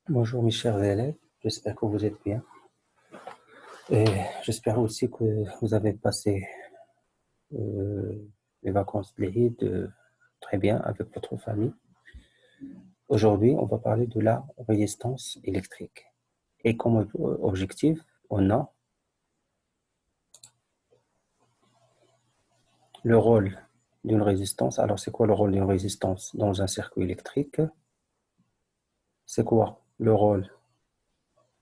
Bonjour mes chers élèves, j'espère que vous êtes bien et j'espère aussi que vous avez passé euh, les vacances de l'Eid très bien avec votre famille. Aujourd'hui, on va parler de la résistance électrique et comme objectif, on a le rôle d'une résistance. Alors, c'est quoi le rôle d'une résistance dans un circuit électrique? C'est quoi le rôle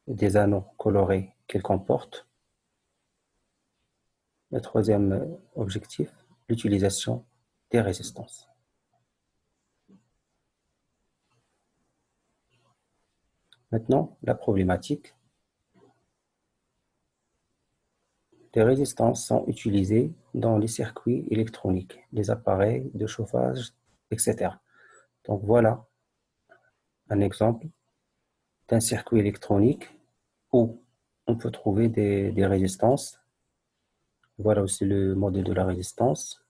des anneaux colorés qu'il comporte? Le troisième objectif, l'utilisation des résistances. Maintenant, la problématique. Les résistances sont utilisées dans les circuits électroniques, les appareils de chauffage, etc. Donc voilà un exemple d'un circuit électronique où on peut trouver des résistances. Voilà aussi le modèle de la résistance.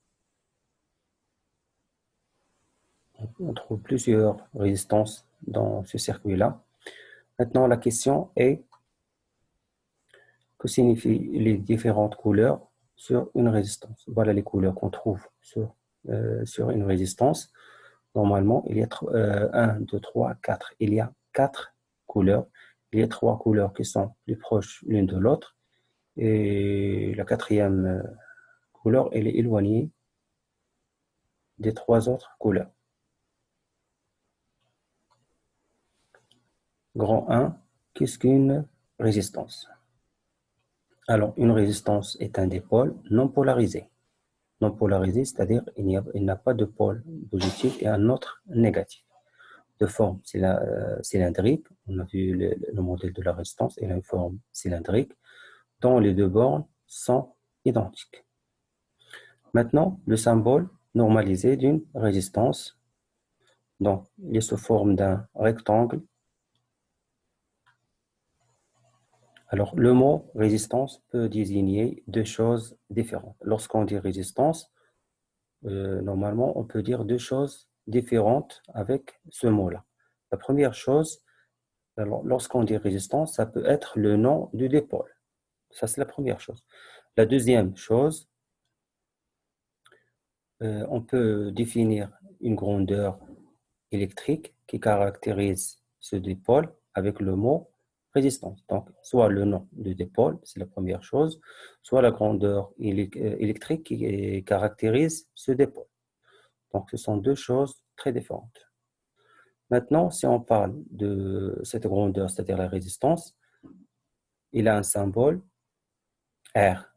On trouve plusieurs résistances dans ce circuit-là. Maintenant, la question est que signifient les différentes couleurs sur une résistance. Voilà les couleurs qu'on trouve sur une résistance. Normalement, il y a 1, 2, 3, 4. Il y a 4 couleurs. Il y a 3 couleurs qui sont plus proches l'une de l'autre. Et la quatrième couleur, elle est éloignée des 3 autres couleurs. Grand 1, qu'est-ce qu'une résistance? Alors, une résistance est un dipôle non polarisé. Non polarisé, c'est-à-dire il n'a pas de pôle positif et un autre négatif. De forme cylindrique, on a vu le modèle de la résistance, il a une forme cylindrique, dont les deux bornes sont identiques. Maintenant, le symbole normalisé d'une résistance, donc il est sous forme d'un rectangle. Alors, le mot résistance peut désigner deux choses différentes. Lorsqu'on dit résistance, normalement, on peut dire deux choses différentes avec ce mot-là. La première chose, alors, lorsqu'on dit résistance, ça peut être le nom du dipôle. Ça, c'est la première chose. La deuxième chose, on peut définir une grandeur électrique qui caractérise ce dipôle avec le mot résistance. Donc, soit le nom du dipôle, c'est la première chose, soit la grandeur électrique qui caractérise ce dipôle. Donc, ce sont deux choses très différentes. Maintenant, si on parle de cette grandeur, c'est-à-dire la résistance, il a un symbole R.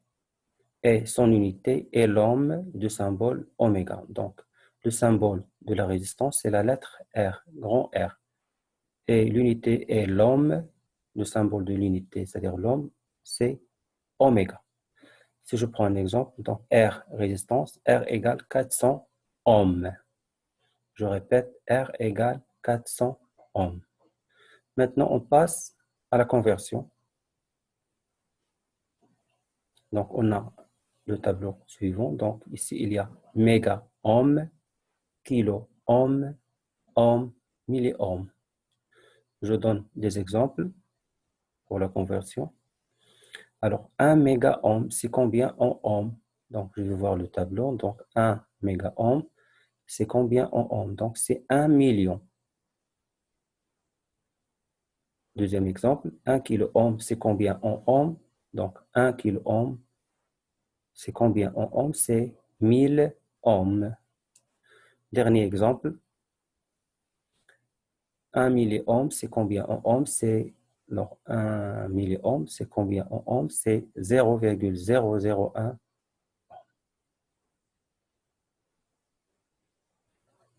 Et son unité est l'ohm du symbole oméga. Donc, le symbole de la résistance, c'est la lettre R, grand R. Et l'unité est l'ohm, le symbole de l'unité, c'est-à-dire l'ohm, c'est oméga. Si je prends un exemple, donc R, résistance, R égale 400 ohms. Je répète, R égale 400 ohms. Maintenant, on passe à la conversion. Donc, on a le tableau suivant. Donc, ici, il y a méga ohm, kilo ohm, ohm, milliohm. Je donne des exemples pour la conversion. Alors, 1 méga ohm, c'est combien en ohm? Donc, je vais voir le tableau. Donc, 1 méga ohm, c'est combien en ohm? Donc, c'est 1 million. Deuxième exemple, 1 kilo ohm, c'est combien en ohm? Donc, 1 kilo ohm, c'est combien en ohm? C'est 1000 ohms. Dernier exemple, 1 milliohm, c'est combien en ohm? C'est alors 1 milliohm, c'est combien en ohm? C'est 0,001.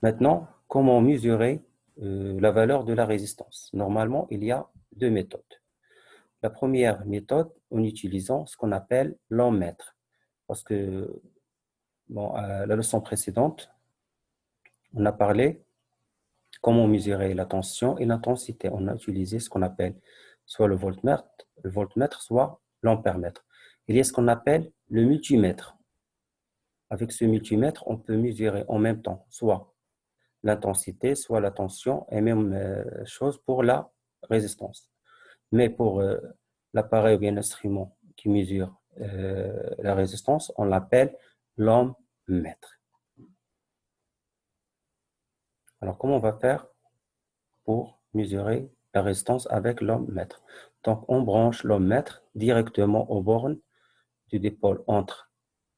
Maintenant, comment mesurer la valeur de la résistance? Normalement, il y a deux méthodes. La première méthode, en utilisant ce qu'on appelle l'ohmmètre. Parce que bon, à la leçon précédente, on a parlé comment mesurer la tension et l'intensité. On a utilisé ce qu'on appelle soit le voltmètre, soit l'ampèremètre. Il y a ce qu'on appelle le multimètre. Avec ce multimètre, on peut mesurer en même temps soit l'intensité, soit la tension, et même chose pour la résistance. Mais pour l'appareil ou bien l'instrument qui mesure la résistance, on l'appelle l'ohm-mètre. Alors, comment on va faire pour mesurer la résistance avec l'ohm-mètre? Donc, on branche l'ohm-mètre directement aux bornes du dipôle entre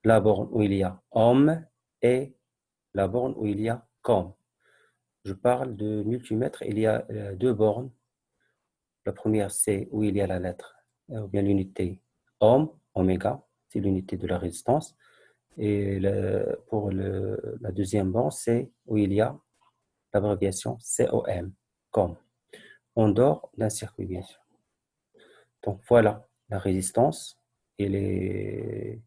la borne où il y a ohm et la borne où il y a com. Je parle de multimètre, il y a deux bornes. La première, c'est où il y a la lettre, ou bien l'unité ohm, oméga, c'est l'unité de la résistance. Et pour la deuxième borne, c'est où il y a l'abréviation COM, com. En dehors d'un circuit, bien sûr. Donc voilà, la résistance, elle est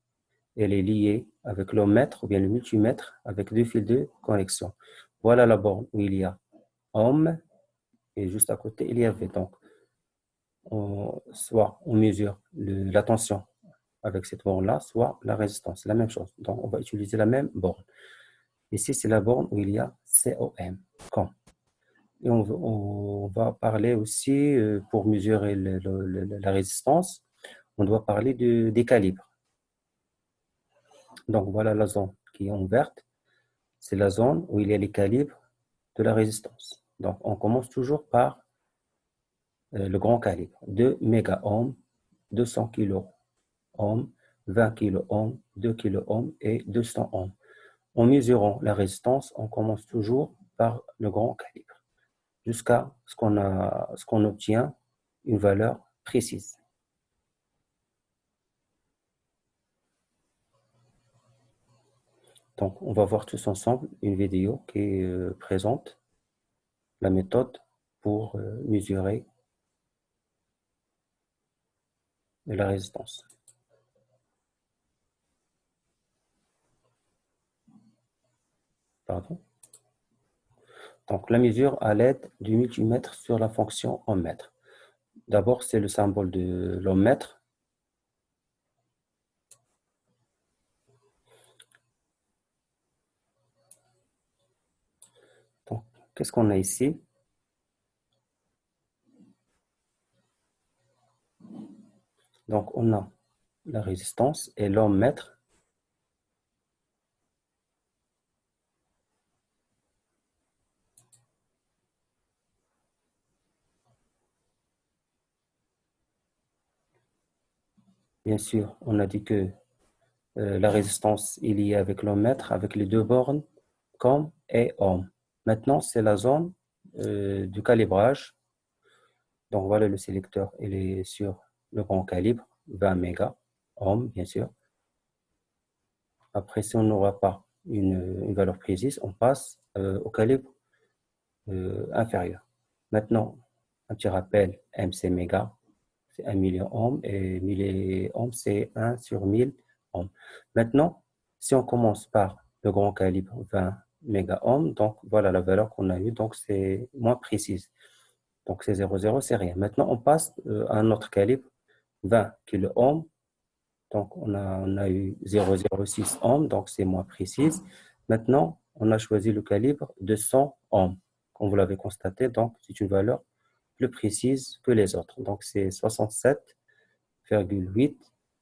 liée avec l'ohmmètre ou bien le multimètre avec deux fils de connexion. Voilà la borne où il y a ohm et juste à côté, il y a V. Donc, soit on mesure la tension avec cette borne-là, soit la résistance. C'est la même chose. Donc, on va utiliser la même borne. Ici, c'est la borne où il y a COM, com. Et on va parler aussi, pour mesurer la résistance, on doit parler des calibres. Donc, voilà la zone qui est en verte. C'est la zone où il y a les calibres de la résistance. Donc, on commence toujours par le grand calibre. 2 mégaohms, 200 kilo-ohms, 20 kilo-ohms, 2 kilo-ohms et 200 ohms. En mesurant la résistance, on commence toujours par le grand calibre jusqu'à ce qu'on obtient une valeur précise. Donc, on va voir tous ensemble une vidéo qui présente la méthode pour mesurer la résistance. Pardon. Donc, la mesure à l'aide du multimètre sur la fonction ohm mètre. D'abord, c'est le symbole de l'ohm mètre. Donc, qu'est-ce qu'on a ici? Donc, on a la résistance et l'ohm mètre. Bien sûr, on a dit que la résistance est liée avec l'ohm mètre, avec les deux bornes, com et ohm. Maintenant, c'est la zone du calibrage. Donc, voilà le sélecteur, il est sur le grand calibre, 20 méga ohm, bien sûr. Après, si on n'aura pas une valeur précise, on passe au calibre inférieur. Maintenant, un petit rappel, M c'est méga, c'est 1 million ohms et 1000 ohms, c'est 1 sur 1000 ohms. Maintenant, si on commence par le grand calibre 20 méga ohms, donc voilà la valeur qu'on a eue, donc c'est moins précise. Donc c'est 0,0, c'est rien. Maintenant, on passe à un autre calibre, 20 kilo ohms. Donc on a eu 0,06 ohms, donc c'est moins précise. Maintenant, on a choisi le calibre de 100 ohms, comme vous l'avez constaté, donc c'est une valeur plus précise que les autres. Donc c'est 67,8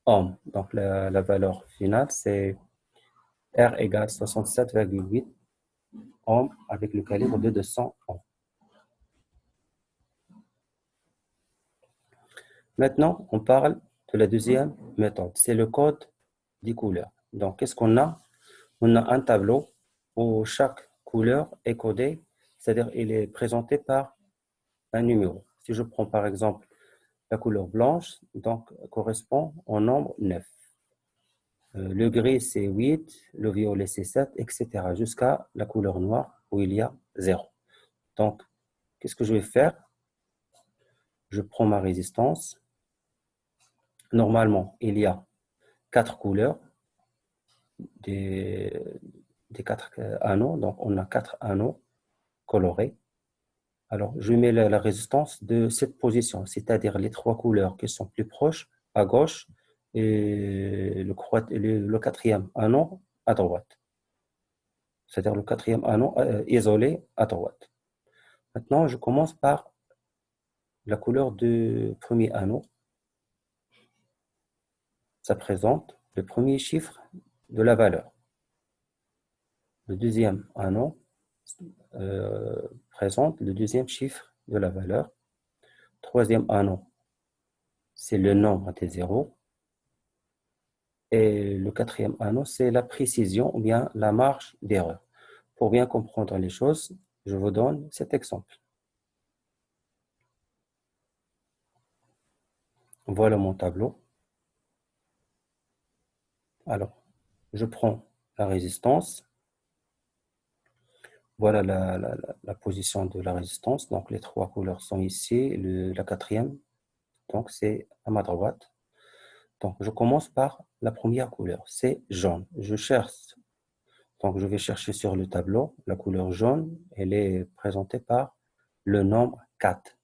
ohms. Donc la valeur finale, c'est R égale 67,8 ohms avec le calibre de 200 ohms. Maintenant, on parle de la deuxième méthode. C'est le code des couleurs. Donc, qu'est-ce qu'on a? On a un tableau où chaque couleur est codée, c'est-à-dire il est présenté par un numéro. Si je prends par exemple la couleur blanche, donc correspond au nombre 9. Le gris, c'est 8, le violet, c'est 7, etc. jusqu'à la couleur noire où il y a 0. Donc, qu'est-ce que je vais faire? Je prends ma résistance. Normalement, il y a 4 couleurs des, des 4 anneaux. Donc, on a 4 anneaux colorés. Alors, je mets la résistance de cette position, c'est-à-dire les 3 couleurs qui sont plus proches à gauche et le quatrième anneau à droite. C'est-à-dire le quatrième anneau isolé à droite. Maintenant, je commence par la couleur du premier anneau, ça présente le premier chiffre de la valeur. Le deuxième anneau présente le deuxième chiffre de la valeur. Troisième anneau, c'est le nombre des zéros. Et le quatrième anneau, c'est la précision ou bien la marge d'erreur. Pour bien comprendre les choses, je vous donne cet exemple. Voilà mon tableau. Alors, je prends la résistance. Voilà la position de la résistance. Donc, les trois couleurs sont ici. La quatrième, donc c'est à ma droite. Donc, je commence par la première couleur, c'est jaune. Je cherche, donc je vais chercher sur le tableau la couleur jaune. Elle est présentée par le nombre 4.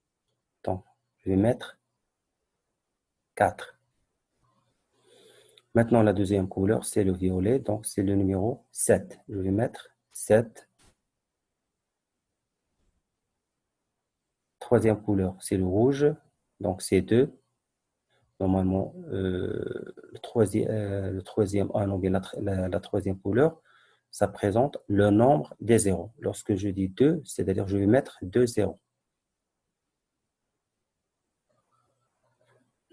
Donc, je vais mettre 4. Maintenant, la deuxième couleur, c'est le violet, donc c'est le numéro 7. Je vais mettre 7. Troisième couleur, c'est le rouge, donc c'est 2. Normalement, le troisième anneau, bien la troisième couleur, ça présente le nombre des zéros. Lorsque je dis 2, c'est-à-dire je vais mettre 2 zéros.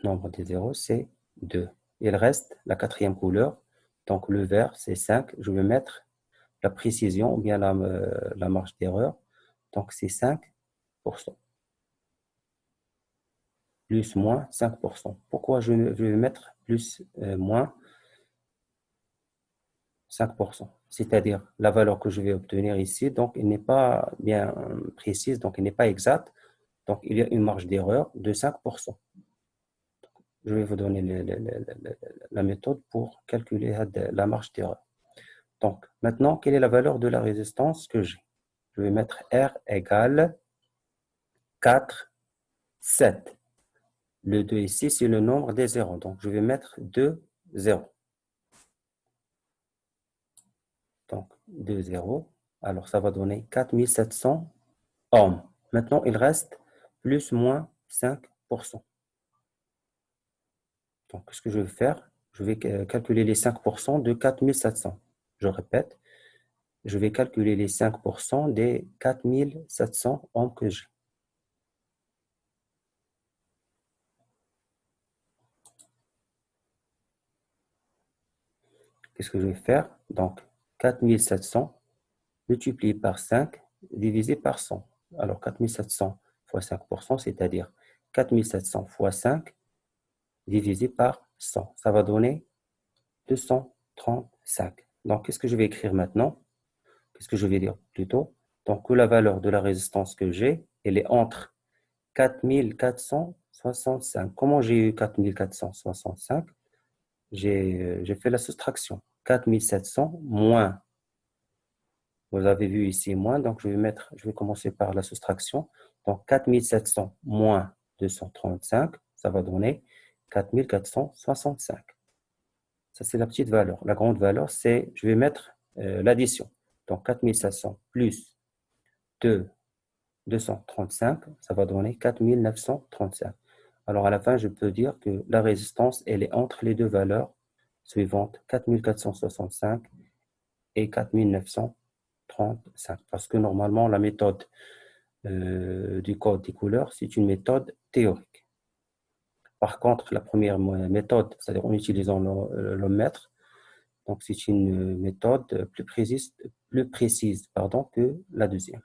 Nombre des zéros, c'est 2. Il reste la quatrième couleur, donc le vert, c'est 5. Je vais mettre la précision ou bien la marge d'erreur, donc c'est 5%. Plus, moins, 5%. Pourquoi je vais mettre plus, moins 5%? C'est-à-dire la valeur que je vais obtenir ici, donc elle n'est pas bien précise, donc elle n'est pas exacte. Donc il y a une marge d'erreur de 5%. Je vais vous donner la méthode pour calculer la marge d'erreur. Donc maintenant, quelle est la valeur de la résistance que j'ai? Je vais mettre R égale 4, 7. Le 2 ici, c'est le nombre des zéros. Donc, je vais mettre 2 zéros. Donc, 2 zéros. Alors, ça va donner 4700 ohms. Maintenant, il reste plus moins 5%. Donc, ce que je vais faire, je vais calculer les 5% de 4700. Je répète, je vais calculer les 5% des 4700 ohms que j'ai. Qu'est-ce que je vais faire? Donc, 4700 multiplié par 5 divisé par 100. Alors, 4700 fois 5%, c'est-à-dire 4700 fois 5 divisé par 100. Ça va donner 235. Donc, qu'est-ce que je vais écrire maintenant? Qu'est-ce que je vais dire plutôt? Donc, que la valeur de la résistance que j'ai, elle est entre 4465. Comment j'ai eu 4465? J'ai fait la soustraction. 4700 moins, vous avez vu ici moins, donc je vais commencer par la soustraction. Donc 4700 moins 235, ça va donner 4465. Ça, c'est la petite valeur. La grande valeur, c'est, je vais mettre l'addition. Donc 4700 plus 235, ça va donner 4935. Alors à la fin, je peux dire que la résistance, elle est entre les deux valeurs suivantes, 4465 et 4935. Parce que normalement, la méthode du code des couleurs, c'est une méthode théorique. Par contre, la première méthode, c'est-à-dire en utilisant l'ohmmètre, donc c'est une méthode plus précise pardon, que la deuxième.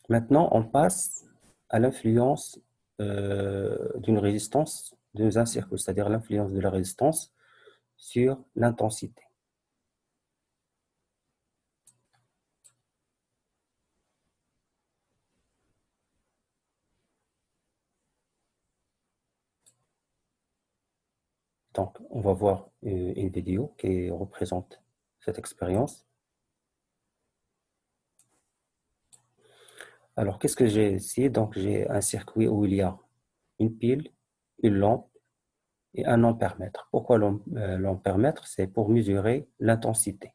Maintenant, on passe à l'influence d'une résistance dans un circuit, c'est-à-dire l'influence de la résistance sur l'intensité. Donc, on va voir une vidéo qui représente cette expérience. Alors, qu'est-ce que j'ai ici? Donc, j'ai un circuit où il y a une pile, une lampe et un ampèremètre. Pourquoi l'ampèremètre? C'est pour mesurer l'intensité.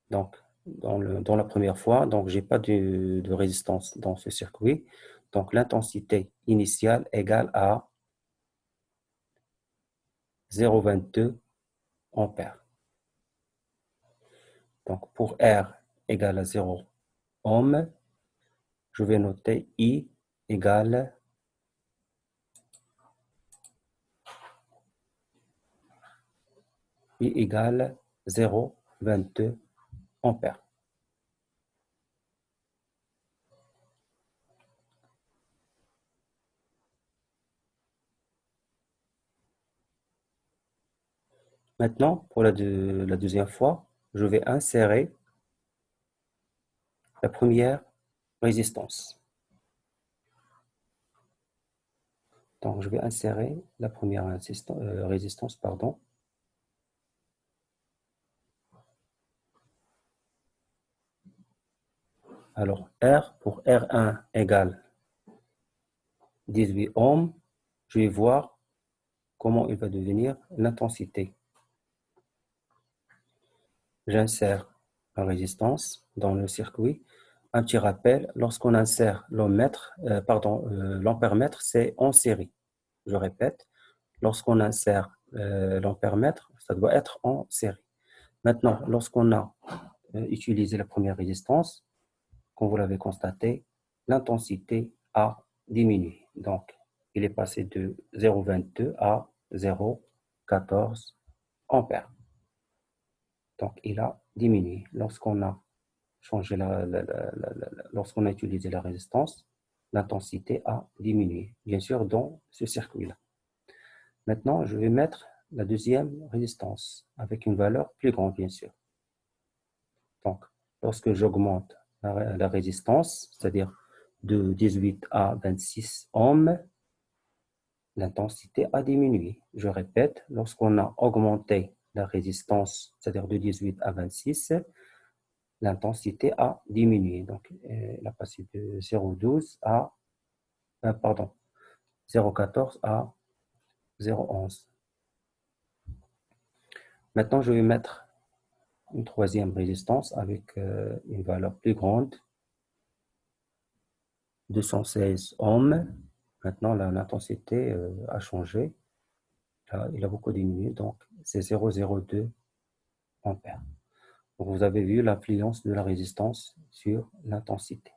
Donc, dans la première fois, donc j'ai pas de résistance dans ce circuit. Donc l'intensité initiale égale à 0,22 ampères. Donc pour R égale à 0 ohm, je vais noter I égale 0,22 ampères. Maintenant, pour la deuxième fois, je vais insérer la première résistance. Donc, je vais insérer la première résistance, pardon. Alors, R pour R1 égale 18 ohms. Je vais voir comment il va devenir l'intensité. J'insère la résistance dans le circuit. Un petit rappel, lorsqu'on insère l'ampèremètre, c'est en série. Je répète, lorsqu'on insère l'ampèremètre, ça doit être en série. Maintenant, lorsqu'on a utilisé la première résistance, comme vous l'avez constaté, l'intensité a diminué. Donc, il est passé de 0,22 à 0,14 ampères. Donc, il a diminué. Lorsqu'on a changé lorsqu'on a utilisé la résistance, l'intensité a diminué, bien sûr, dans ce circuit-là. Maintenant, je vais mettre la deuxième résistance avec une valeur plus grande, bien sûr. Donc, lorsque j'augmente la résistance, c'est-à-dire de 18 à 26 ohms, l'intensité a diminué. Je répète, lorsqu'on a augmenté la résistance, c'est-à-dire de 18 à 26, l'intensité a diminué. Donc, elle a passé de 0,12 à, pardon, 0,14 à 0,11. Maintenant, je vais mettre une troisième résistance avec une valeur plus grande, 216 ohms. Maintenant, l'intensité a changé. Là, il a beaucoup diminué, donc c'est 0,02 ampères. Donc, vous avez vu l'influence de la résistance sur l'intensité.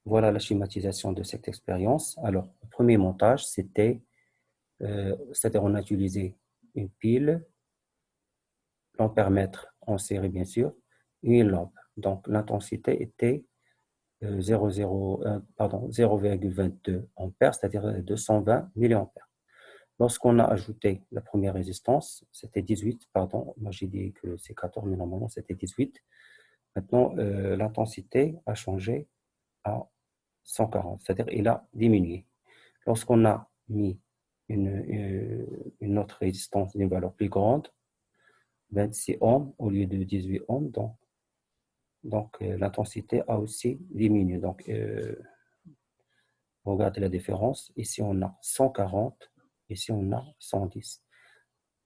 Voilà la schématisation de cette expérience. Alors, le premier montage, c'est-à-dire on a utilisé une pile, l'ampèremètre en série bien sûr, et une lampe. Donc, l'intensité était 0,22 ampères, c'est-à-dire 220 milliampères. Lorsqu'on a ajouté la première résistance, c'était 18, pardon, moi j'ai dit que c'est 14, mais normalement c'était 18. Maintenant, l'intensité a changé à 140, c'est-à-dire il a diminué. Lorsqu'on a mis une autre résistance d'une valeur plus grande, 26 ohms au lieu de 18 ohms, donc l'intensité a aussi diminué. Donc, regardez la différence. Ici, on a 140. Ici, on a 110.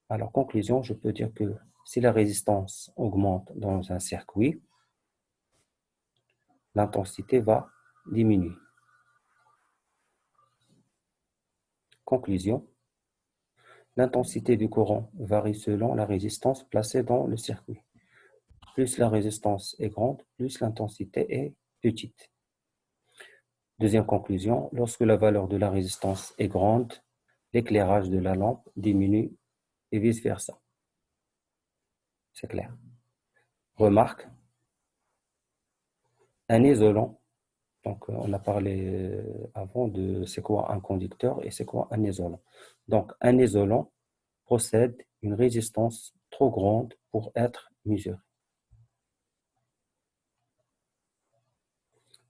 Alors, conclusion, je peux dire que si la résistance augmente dans un circuit, l'intensité va diminuer. Conclusion, l'intensité du courant varie selon la résistance placée dans le circuit. Plus la résistance est grande, plus l'intensité est petite. Deuxième conclusion, lorsque la valeur de la résistance est grande, l'éclairage de la lampe diminue et vice-versa. C'est clair. Remarque, un isolant, donc on a parlé avant de c'est quoi un conducteur et c'est quoi un isolant. Donc un isolant possède une résistance trop grande pour être mesurée.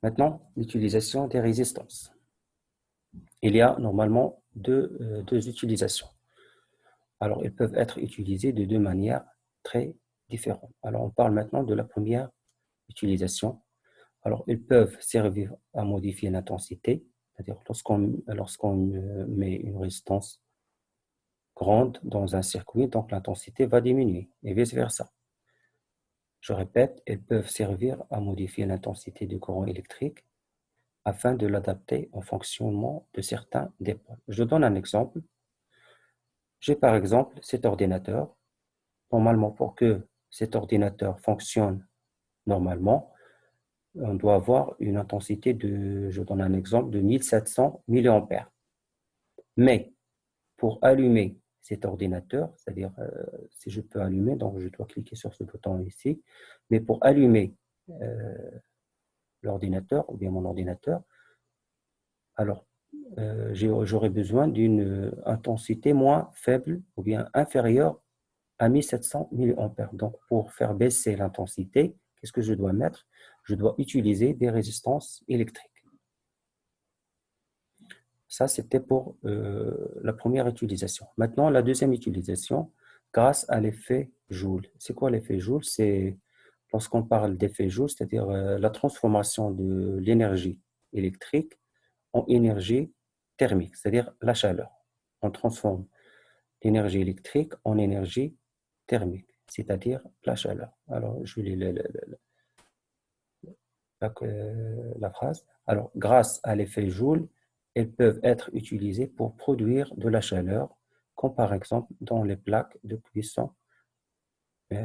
Maintenant, l'utilisation des résistances. Il y a normalement deux utilisations. Alors, ils peuvent être utilisés de deux manières très différentes. Alors, on parle maintenant de la première utilisation. Alors, ils peuvent servir à modifier l'intensité, c'est-à-dire lorsqu'on met une résistance grande dans un circuit, donc l'intensité va diminuer et vice-versa. Je répète, elles peuvent servir à modifier l'intensité du courant électrique afin de l'adapter au fonctionnement de certains dépôts. Je donne un exemple. J'ai par exemple cet ordinateur. Normalement, pour que cet ordinateur fonctionne normalement, on doit avoir une intensité de, je donne un exemple, de 1700 milliampères. Mais pour allumer cet ordinateur, c'est-à-dire si je peux allumer, donc je dois cliquer sur ce bouton ici, mais pour allumer euh, l'ordinateur ou bien mon ordinateur, alors j'aurais besoin d'une intensité moins faible ou bien inférieure à 1700 milliampères. Donc pour faire baisser l'intensité, qu'est-ce que je dois mettre? Je dois utiliser des résistances électriques. Ça, c'était pour la première utilisation. Maintenant, la deuxième utilisation, grâce à l'effet Joule. C'est quoi l'effet Joule? C'est lorsqu'on parle d'effet Joule, c'est-à-dire la transformation de l'énergie électrique en énergie thermique, c'est-à-dire la chaleur. On transforme l'énergie électrique en énergie thermique, c'est-à-dire la chaleur. Alors, je lis la phrase. Alors, grâce à l'effet Joule, elles peuvent être utilisées pour produire de la chaleur, comme par exemple dans les plaques de cuisson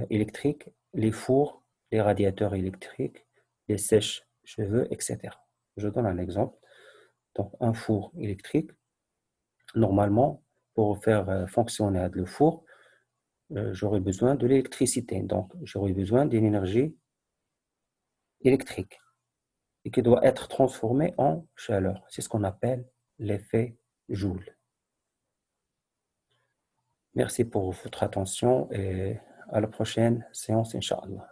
électriques, les fours, les radiateurs électriques, les sèche-cheveux, etc. Je donne un exemple. Donc, un four électrique, normalement, pour faire fonctionner le four, j'aurais besoin de l'électricité. Donc, j'aurais besoin d'une énergie électrique et qui doit être transformée en chaleur. C'est ce qu'on appelle l'effet Joule. Merci pour votre attention et à la prochaine séance, Inch'Allah.